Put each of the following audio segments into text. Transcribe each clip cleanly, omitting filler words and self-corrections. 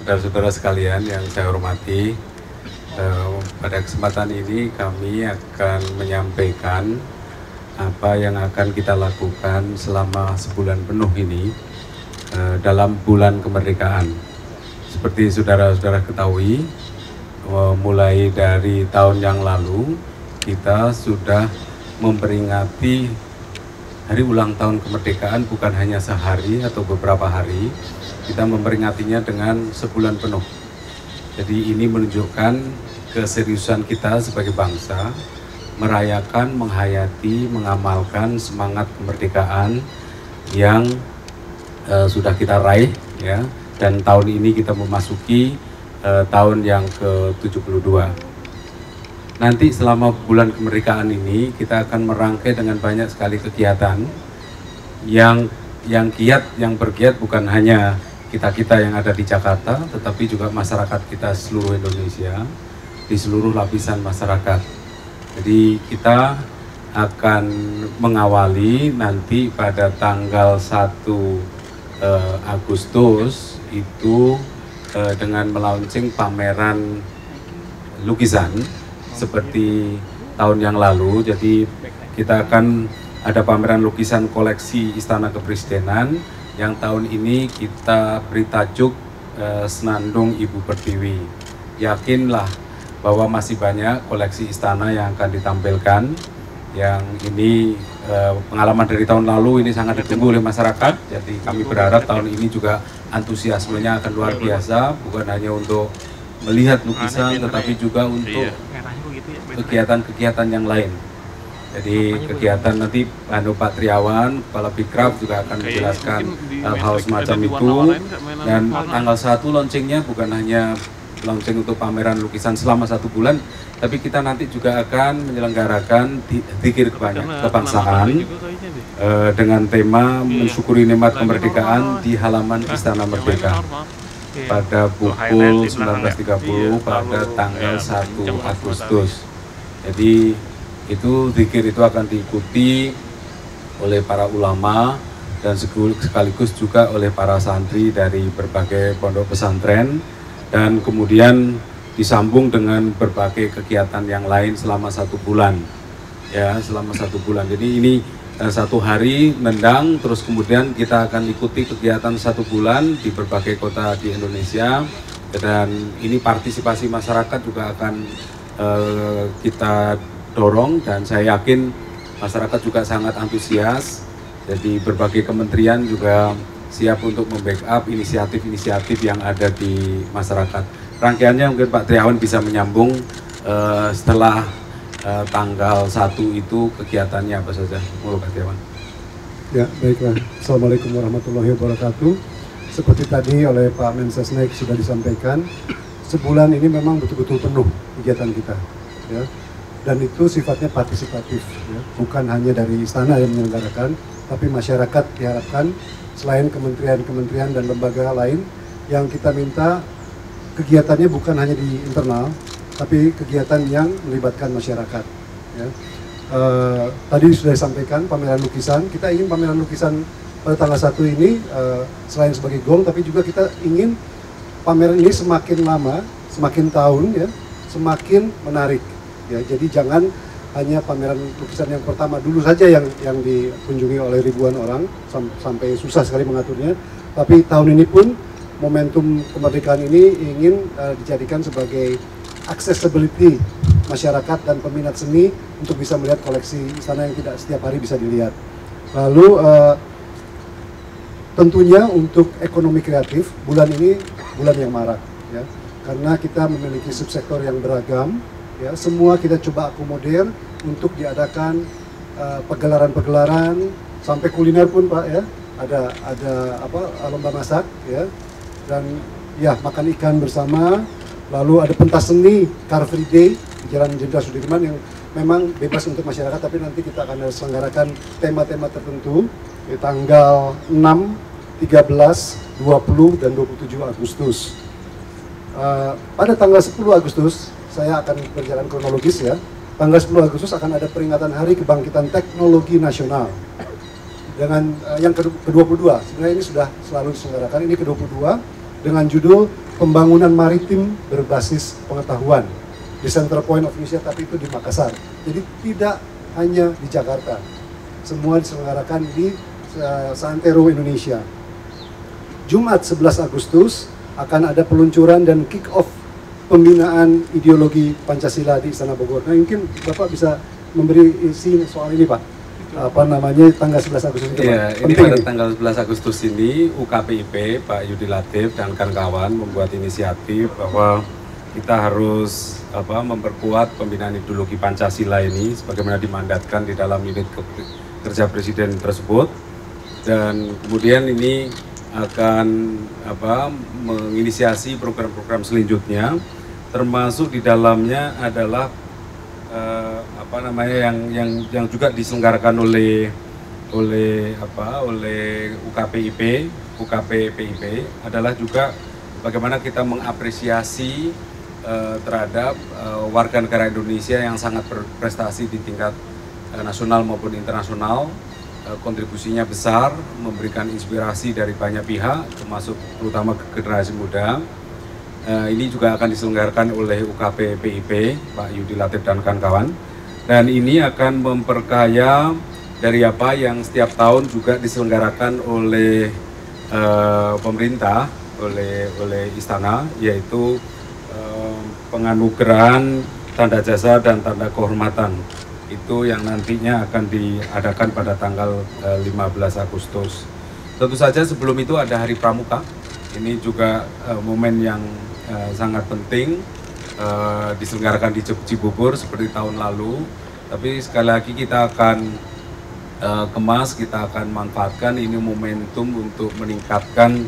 saudara-saudara sekalian yang saya hormati, pada kesempatan ini kami akan menyampaikan apa yang akan kita lakukan selama sebulan penuh ini dalam bulan kemerdekaan. Seperti saudara-saudara ketahui, mulai dari tahun yang lalu kita sudah memperingati hari ulang tahun kemerdekaan bukan hanya sehari atau beberapa hari, kita memperingatinya dengan sebulan penuh. Jadi ini menunjukkan keseriusan kita sebagai bangsa merayakan, menghayati, mengamalkan semangat kemerdekaan yang sudah kita raih, ya. Dan tahun ini kita memasuki tahun yang ke-72. Nanti selama bulan kemerdekaan ini kita akan merangkai dengan banyak sekali kegiatan yang giat, yang bergiat bukan hanya kita-kita yang ada di Jakarta, tetapi juga masyarakat kita seluruh Indonesia, di seluruh lapisan masyarakat. Jadi kita akan mengawali nanti pada tanggal 1 Agustus itu dengan melaunching pameran lukisan seperti tahun yang lalu. Jadi kita akan ada pameran lukisan koleksi Istana Kepresidenan yang tahun ini kita beri tajuk Senandung Ibu Pertiwi. Yakinlah bahwa masih banyak koleksi istana yang akan ditampilkan. Yang ini pengalaman dari tahun lalu ini sangat ditunggu oleh masyarakat. Jadi kami berharap tahun ini juga antusiasmenya akan luar biasa, bukan hanya untuk melihat lukisan tetapi juga untuk kegiatan-kegiatan yang lain. Jadi kegiatan nanti Pak Triawan, Kepala Bikraf juga akan menjelaskan hal-hal semacam itu. Dan tanggal 1 launchingnya bukan hanya launching untuk pameran lukisan selama 1 bulan, tapi kita nanti juga akan menyelenggarakan zikir kebangsaan dengan tema mensyukuri nikmat kemerdekaan di halaman Istana Merdeka pada pukul 19.30 pada tanggal 1 Agustus. Jadi itu zikir itu akan diikuti oleh para ulama dan sekaligus juga oleh para santri dari berbagai pondok pesantren, dan kemudian disambung dengan berbagai kegiatan yang lain selama 1 bulan, ya, selama 1 bulan. Jadi ini 1 hari nendang, terus kemudian kita akan ikuti kegiatan 1 bulan di berbagai kota di Indonesia, dan ini partisipasi masyarakat juga akan kita dorong, dan saya yakin masyarakat juga sangat antusias. Jadi berbagai kementerian juga siap untuk membackup inisiatif-inisiatif yang ada di masyarakat. Rangkaiannya mungkin Pak Triawan bisa menyambung setelah tanggal 1 itu kegiatannya apa saja. Mohon Pak Triawan. Ya, baiklah. Assalamualaikum warahmatullahi wabarakatuh. Seperti tadi oleh Pak Mensesnek sudah disampaikan, sebulan ini memang betul-betul penuh kegiatan kita, ya. Dan itu sifatnya partisipatif, ya. Bukan hanya dari istana yang menyelenggarakan, tapi masyarakat diharapkan. Selain kementerian-kementerian dan lembaga lain yang kita minta kegiatannya bukan hanya di internal, tapi kegiatan yang melibatkan masyarakat. Ya. Tadi sudah disampaikan pameran lukisan, kita ingin pameran lukisan pada tanggal 1 ini selain sebagai gong, tapi juga kita ingin pameran ini semakin lama, semakin tahun, ya, semakin menarik. Ya, jadi jangan hanya pameran lukisan yang pertama dulu saja yang dikunjungi oleh ribuan orang sampai susah sekali mengaturnya. Tapi tahun ini pun momentum kemerdekaan ini ingin dijadikan sebagai accessibility masyarakat dan peminat seni untuk bisa melihat koleksi istana yang tidak setiap hari bisa dilihat. Lalu tentunya untuk ekonomi kreatif bulan ini bulan yang marak, ya, karena kita memiliki subsektor yang beragam. Ya, semua kita coba akomodir untuk diadakan pegelaran-pegelaran sampai kuliner pun Pak, ya, ada lomba masak, ya, dan ya makan ikan bersama. Lalu ada pentas seni Car Free Day di Jalan Jenderal Sudirman yang memang bebas untuk masyarakat, tapi nanti kita akan selenggarakan tema-tema tertentu di tanggal 6, 13, 20 dan 27 Agustus. Pada tanggal 10 Agustus saya akan berjalan kronologis, ya. Tanggal 10 Agustus akan ada peringatan Hari Kebangkitan Teknologi Nasional dengan yang ke-22. Sebenarnya ini sudah selalu diselenggarakan, ini ke-22 dengan judul pembangunan maritim berbasis pengetahuan di Center Point of Indonesia, tapi itu di Makassar. Jadi tidak hanya di Jakarta, semua diselenggarakan di seantero Indonesia. Jumat 11 Agustus akan ada peluncuran dan kick off pembinaan ideologi Pancasila di Istana Bogor. Nah, mungkin Bapak bisa memberi isi soal ini, Pak. Apa namanya, tanggal 11 Agustus itu, ya, Pak? ini pada tanggal 11 Agustus ini UKPIP Pak Yudi Latif dan kawan-kawan membuat inisiatif bahwa kita harus memperkuat pembinaan ideologi Pancasila ini sebagaimana dimandatkan di dalam unit kerja Presiden tersebut, dan kemudian ini akan menginisiasi program-program selanjutnya, termasuk di dalamnya adalah yang juga diselenggarakan oleh UKPIP adalah juga bagaimana kita mengapresiasi terhadap warga negara Indonesia yang sangat berprestasi di tingkat nasional maupun internasional. Kontribusinya besar, memberikan inspirasi dari banyak pihak, termasuk terutama generasi muda. Ini juga akan diselenggarakan oleh UKPIP Pak Yudi Latif dan kawan-kawan, dan ini akan memperkaya dari apa yang setiap tahun juga diselenggarakan oleh pemerintah, oleh istana, yaitu penganugerahan tanda jasa dan tanda kehormatan. Itu yang nantinya akan diadakan pada tanggal 15 Agustus. Tentu saja sebelum itu ada Hari Pramuka. Ini juga momen yang sangat penting, diselenggarakan di Cibubur seperti tahun lalu. Tapi sekali lagi kita akan kemas, kita akan manfaatkan ini momentum untuk meningkatkan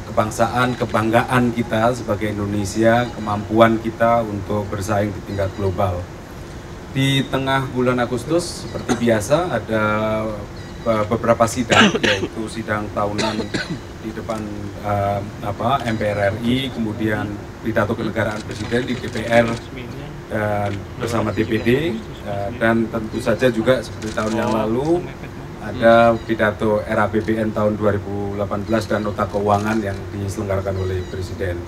kebangsaan, kebanggaan kita sebagai Indonesia, kemampuan kita untuk bersaing di tingkat global. Di tengah bulan Agustus, seperti biasa, ada beberapa sidang, yaitu sidang tahunan di depan MPR RI, kemudian pidato kenegaraan Presiden di DPR dan bersama DPD, dan tentu saja juga seperti tahun yang lalu ada pidato RAPBN tahun 2018 dan nota keuangan yang diselenggarakan oleh Presiden.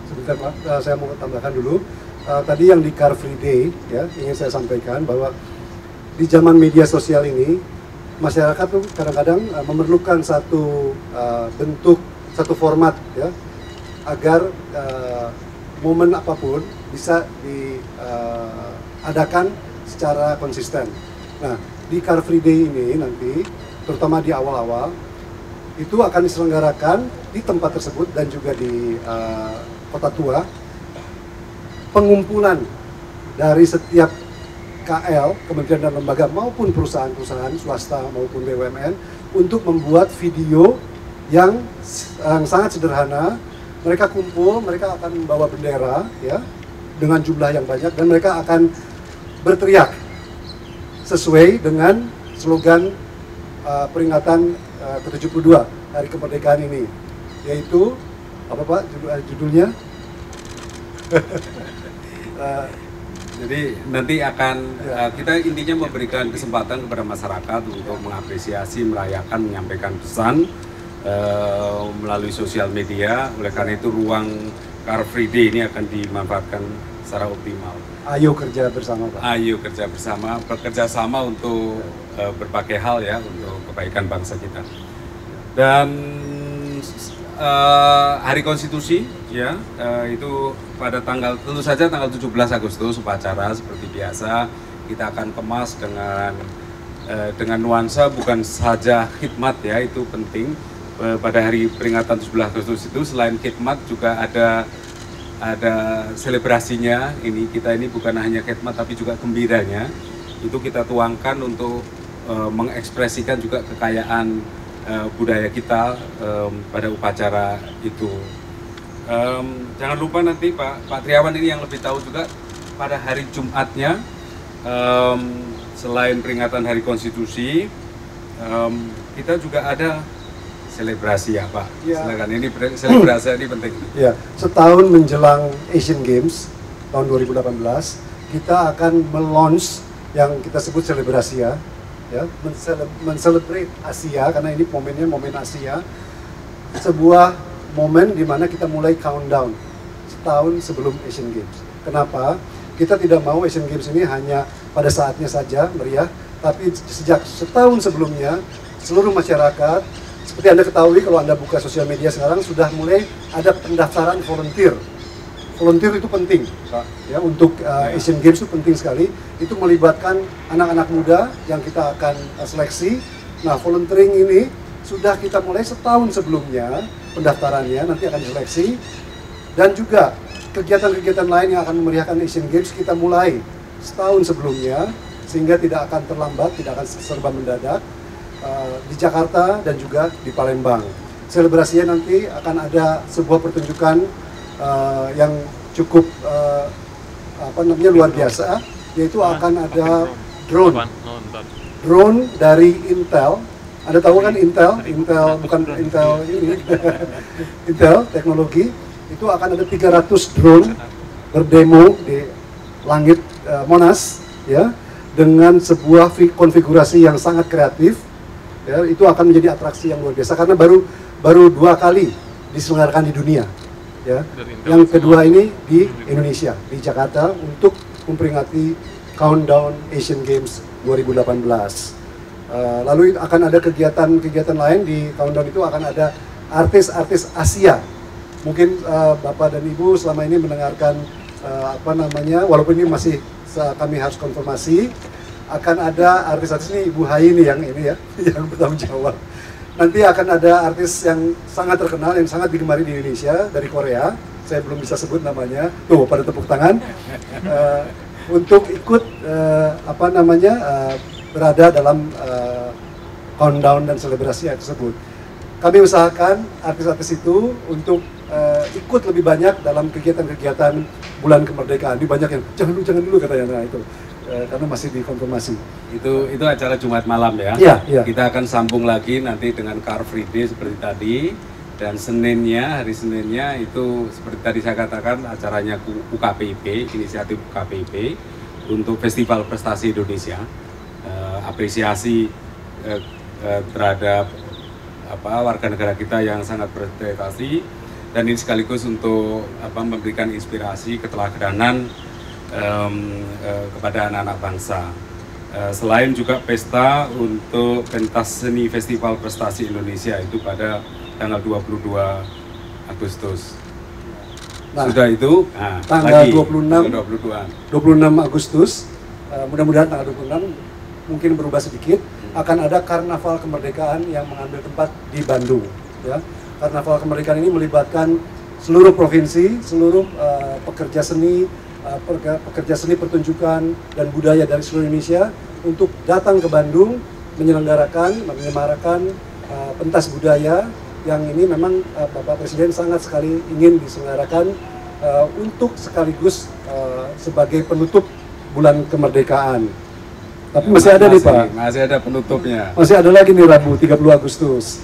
Sebentar Pak, saya mau tambahkan dulu. Tadi yang di Car Free Day, ya, ingin saya sampaikan bahwa di zaman media sosial ini, masyarakat tuh kadang-kadang memerlukan satu bentuk, satu format, ya, agar momen apapun bisa diadakan secara konsisten. Nah, di Car Free Day ini nanti, terutama di awal-awal, itu akan diselenggarakan di tempat tersebut dan juga di Kota Tua, pengumpulan dari setiap KL, kementerian dan lembaga maupun perusahaan-perusahaan swasta maupun BUMN untuk membuat video yang sangat sederhana. Mereka kumpul, mereka akan membawa bendera, ya, dengan jumlah yang banyak, dan mereka akan berteriak sesuai dengan slogan peringatan ke-72 Hari Kemerdekaan ini, yaitu apa Pak judulnya? Jadi nanti akan kita intinya memberikan kesempatan kepada masyarakat untuk mengapresiasi, merayakan, menyampaikan pesan melalui sosial media. Oleh karena itu ruang Car Free Day ini akan dimanfaatkan secara optimal. Ayo kerja bersama Pak. Ayo kerja bersama, bekerja sama untuk berbagai hal, ya, untuk kebaikan bangsa kita. Dan Hari Konstitusi, ya, itu pada tentu saja tanggal 17 Agustus upacara seperti biasa kita akan kemas dengan nuansa bukan saja khidmat, ya, itu penting. Pada hari peringatan 17 Agustus itu selain khidmat juga ada selebrasinya. Kita ini bukan hanya khidmat tapi juga gembiranya. Itu kita tuangkan untuk mengekspresikan juga kekayaan budaya kita pada upacara itu. Jangan lupa nanti Pak Triawan ini yang lebih tahu juga, pada hari Jumatnya selain peringatan Hari Konstitusi, kita juga ada selebrasi, ya Pak. Ya. Silakan, ini selebrasi ini penting. Ya, setahun menjelang Asian Games tahun 2018, kita akan melaunch yang kita sebut selebrasi, ya, mencelebrate Asia, karena ini momennya momen Asia, sebuah momen di mana kita mulai countdown setahun sebelum Asian Games. Kenapa? Kita tidak mau Asian Games ini hanya pada saatnya saja meriah, tapi sejak setahun sebelumnya seluruh masyarakat, seperti Anda ketahui kalau Anda buka sosial media sekarang sudah mulai ada pendaftaran volunteer. Volunteer itu penting, Pak. Ya, untuk Asian Games itu penting sekali. Itu melibatkan anak-anak muda yang kita akan seleksi. Nah, volunteering ini sudah kita mulai setahun sebelumnya pendaftarannya, nanti akan diseleksi. Dan juga kegiatan-kegiatan lain yang akan memeriahkan Asian Games kita mulai setahun sebelumnya, sehingga tidak akan terlambat, tidak akan serba mendadak, di Jakarta dan juga di Palembang. Selebrasinya nanti akan ada sebuah pertunjukan yang cukup luar biasa, yaitu akan ada drone dari Intel. Anda tahu kan Intel bukan Intel ini Intel teknologi, itu akan ada 300 drone berdemo di langit Monas, ya, dengan sebuah konfigurasi yang sangat kreatif. Ya, itu akan menjadi atraksi yang luar biasa karena baru 2 kali diselenggarakan di dunia. Ya. Yang kedua ini di Indonesia, di Jakarta, untuk memperingati countdown Asian Games 2018. Lalu akan ada kegiatan lain di countdown itu, akan ada artis-artis Asia. Mungkin Bapak dan Ibu selama ini mendengarkan walaupun ini masih kami harus konfirmasi, akan ada artis-artis ini, Ibu Hai ini yang yang bertanggung jawab. Nanti akan ada artis yang sangat terkenal, yang sangat digemari di Indonesia, dari Korea. Saya belum bisa sebut namanya. Tuh, pada tepuk tangan. Untuk ikut berada dalam countdown dan selebrasi tersebut. Kami usahakan artis-artis itu untuk ikut lebih banyak dalam kegiatan-kegiatan bulan kemerdekaan. Ini banyak yang jangan dulu katanya, nah itu. Karena masih dikonfirmasi. Itu acara Jumat malam ya. Iya. Kita akan sambung lagi nanti dengan Car Free Day seperti tadi, dan hari Seninnya itu seperti tadi saya katakan acaranya UKPIP, inisiatif UKPIP untuk Festival Prestasi Indonesia, apresiasi terhadap warga negara kita yang sangat berprestasi, dan ini sekaligus untuk memberikan inspirasi keteladanan kepada anak-anak bangsa. Selain juga pesta untuk pentas seni Festival Prestasi Indonesia itu pada tanggal 22 Agustus. Nah, sudah itu tanggal lagi, 26 Agustus, mudah-mudahan tanggal 26 mungkin berubah sedikit, akan ada Karnaval Kemerdekaan yang mengambil tempat di Bandung, ya. Karnaval Kemerdekaan ini melibatkan seluruh provinsi, seluruh pekerja seni pertunjukan dan budaya dari seluruh Indonesia untuk datang ke Bandung menyemarakan pentas budaya yang ini memang Bapak Presiden sangat sekali ingin diselenggarakan untuk sekaligus sebagai penutup bulan kemerdekaan. Tapi masih ada nih Pak. Masih ada penutupnya. Masih ada lagi nih Rabu 30 Agustus.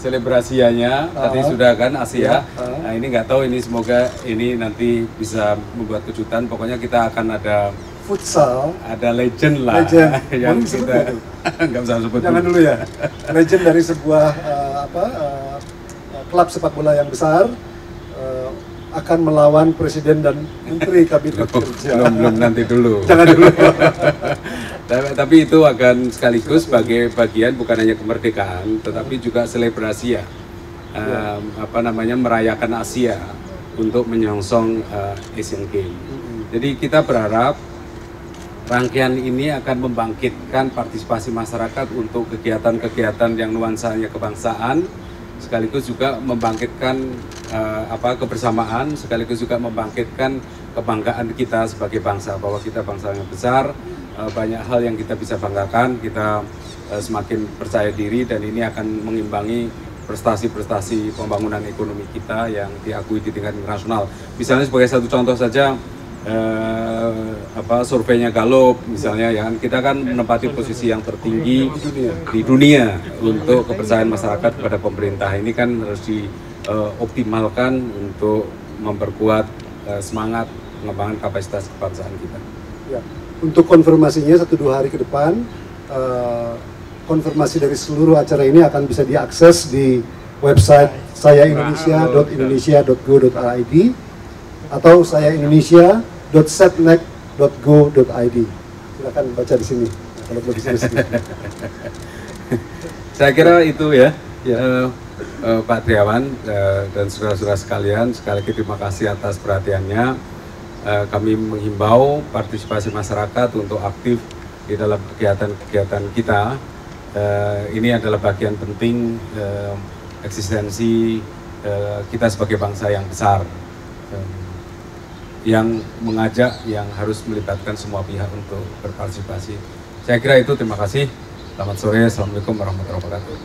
Selebrasianya tadi sudah kan Asia. Nah ini nggak tahu, ini semoga ini nanti bisa membuat kejutan. Pokoknya kita akan ada futsal, ada legend lah. Yang kita nggak usah sebut. Jangan dulu ya. Legend dari sebuah klub sepak bola yang besar akan melawan presiden dan menteri kabinet kerja. Belum nanti dulu. Jangan dulu. Tapi itu akan sekaligus sebagai bagian bukan hanya kemerdekaan, tetapi juga selebrasi ya, merayakan Asia untuk menyongsong Asian Games. Jadi kita berharap rangkaian ini akan membangkitkan partisipasi masyarakat untuk kegiatan-kegiatan yang nuansanya kebangsaan, sekaligus juga membangkitkan kebersamaan, sekaligus juga membangkitkan kebanggaan kita sebagai bangsa, bahwa kita bangsa yang besar. Banyak hal yang kita bisa banggakan, kita semakin percaya diri, dan ini akan mengimbangi prestasi-prestasi pembangunan ekonomi kita yang diakui di tingkat internasional. Misalnya sebagai satu contoh saja, surveinya Gallup misalnya, ya, kita kan menempati posisi yang tertinggi di dunia untuk kepercayaan masyarakat kepada pemerintah. Ini kan harus dioptimalkan untuk memperkuat semangat pengembangan kapasitas kebangsaan kita. Ya. Untuk konfirmasinya 1-2 hari ke depan, konfirmasi dari seluruh acara ini akan bisa diakses di website sayaindonesia.indonesia.go.id atau sayaindonesia.setnek.go.id. Silakan baca di sini kalau belum di sini. Saya kira itu ya, Pak Triawan dan saudara-saudara sekalian, sekali lagi terima kasih atas perhatiannya. Kami menghimbau partisipasi masyarakat untuk aktif di dalam kegiatan-kegiatan kita. Ini adalah bagian penting eksistensi kita sebagai bangsa yang besar, yang mengajak, yang harus melibatkan semua pihak untuk berpartisipasi. Saya kira itu, terima kasih. Selamat sore, Assalamualaikum warahmatullahi wabarakatuh.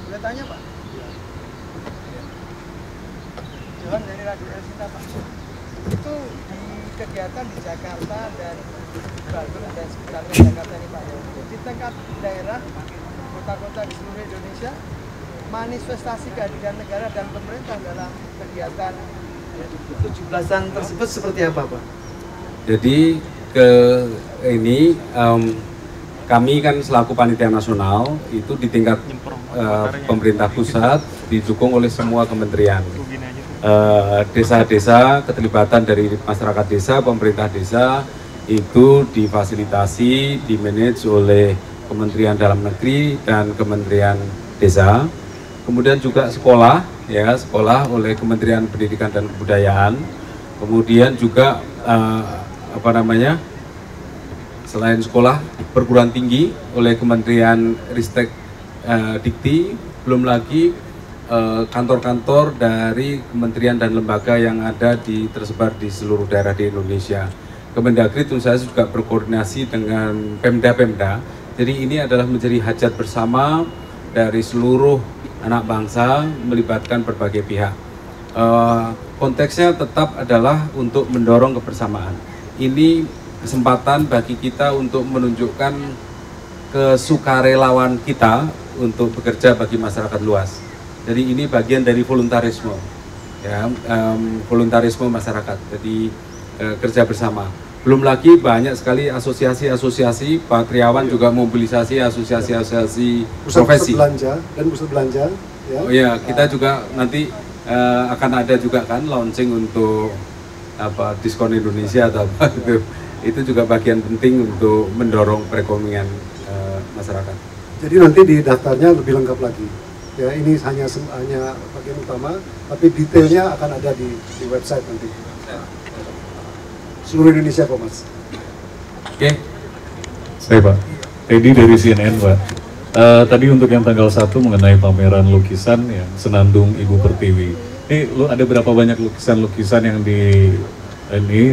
Boleh tanya Pak? Johan dari Radio Elsita Pak. Itu di kegiatan di Jakarta dan Bandung dan sekitarnya Jakarta ini Pak, di tingkat daerah, kota-kota di seluruh Indonesia, manifestasi kehadiran negara dan pemerintah dalam kegiatan 17-an tersebut seperti apa Pak? Jadi kami kan selaku panitia nasional itu di tingkat pemerintah pusat didukung oleh semua kementerian, desa-desa, keterlibatan dari masyarakat desa, pemerintah desa itu difasilitasi, dimanage oleh Kementerian Dalam Negeri dan Kementerian Desa. Kemudian juga sekolah, ya sekolah oleh Kementerian Pendidikan dan Kebudayaan. Kemudian juga selain sekolah, perguruan tinggi oleh Kementerian Ristek Dikti, belum lagi kantor-kantor dari kementerian dan lembaga yang ada tersebar di seluruh daerah di Indonesia. Kemendagri tentu saja juga berkoordinasi dengan Pemda-Pemda. Jadi ini adalah menjadi hajat bersama dari seluruh anak bangsa, melibatkan berbagai pihak. Konteksnya tetap adalah untuk mendorong kebersamaan. Ini kesempatan bagi kita untuk menunjukkan kesukarelawan kita untuk bekerja bagi masyarakat luas. Jadi ini bagian dari voluntarisme, ya, voluntarisme masyarakat. Jadi kerja bersama. Belum lagi banyak sekali asosiasi-asosiasi, Pak Triawan juga mobilisasi asosiasi-asosiasi profesi. Pusat belanja. Ya. Oh ya, kita juga nanti akan ada juga kan launching untuk diskon Indonesia atau apa itu. Itu juga bagian penting untuk mendorong perekonomian masyarakat. Jadi nanti di daftarnya lebih lengkap lagi. Ya, ini hanya bagian utama, tapi detailnya akan ada di website nanti. Seluruh Indonesia kok Mas. Oke. Saya Pak, Teddy dari CNN Pak. Tadi untuk yang tanggal 1 mengenai pameran lukisan ya, Senandung Ibu Pertiwi. Ini ada berapa banyak lukisan-lukisan yang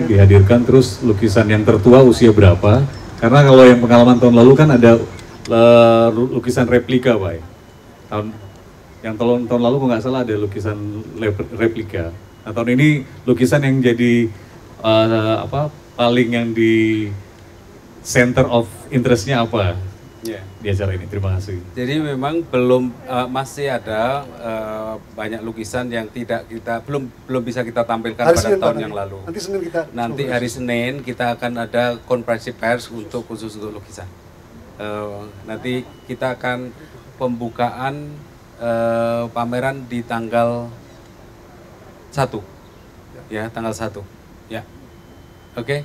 dihadirkan, terus lukisan yang tertua usia berapa? Karena kalau yang pengalaman tahun lalu kan ada lukisan replika Pak. Tahun lalu kok nggak salah ada lukisan replika. Nah tahun ini lukisan yang jadi paling yang di center of interestnya apa di acara ini? Terima kasih. Jadi memang masih ada banyak lukisan yang belum bisa kita tampilkan pada tahun yang lalu. Nanti hari Senin kita akan ada konferensi pers khusus untuk lukisan. Nanti kita akan pembukaan pameran di tanggal 1, ya tanggal 1. Ya, oke.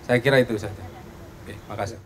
Saya kira itu saja. Oke, makasih.